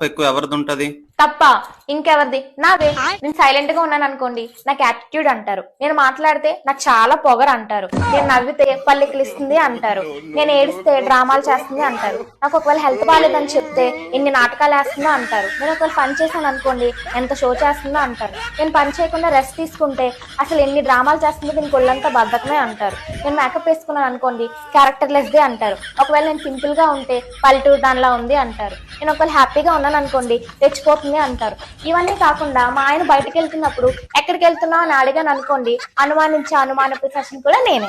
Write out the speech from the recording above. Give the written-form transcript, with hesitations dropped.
ఎక్కువ ఎవరిది ఉంటది? తప్ప ఇంకెవరిది? నాదే. నేను సైలెంట్ గా ఉన్నాను అనుకోండి, నాకు యాటిట్యూడ్ అంటారు. నేను మాట్లాడితే నాకు చాలా పొగరు అంటారు. నేను నవ్వితే పల్లికిలిస్తుంది అంటారు. నేను ఏడిస్తే డ్రామాలు చేస్తుంది అంటారు. నాకు ఒకవేళ హెల్త్ బాగాలేదని చెప్తే ఎన్ని నాటకాలు వేస్తుందో అంటారు. నేను ఒకవేళ పని చేశాను అనుకోండి, ఎంత షో చేస్తుందో అంటారు. నేను పని చేయకుండా రెస్ట్ తీసుకుంటే అసలు ఎన్ని డ్రామాలు చేస్తుందో దీనికి ఒళ్ళంతా బద్ధకమే అంటారు. నేను మేకప్ వేసుకున్నాను అనుకోండి, క్యారెక్టర్ లెస్ దే అంటారు. ఒకవేళ నేను సింపుల్ గా ఉంటే పల్లెటూరు దానిలా ఉంది అంటారు. నేను ఒకవేళ హ్యాపీగా ఉన్నాను అనుకోండి, తెచ్చిపోతుంది అంటారు. ఇవన్నీ కాకుండా మా ఆయన బయటకు వెళ్తున్నప్పుడు ఎక్కడికి వెళ్తున్నావు అని అడిగాను అనుకోండి, అనుమానించే అనుమాన పిశాచిని కూడా నేనే.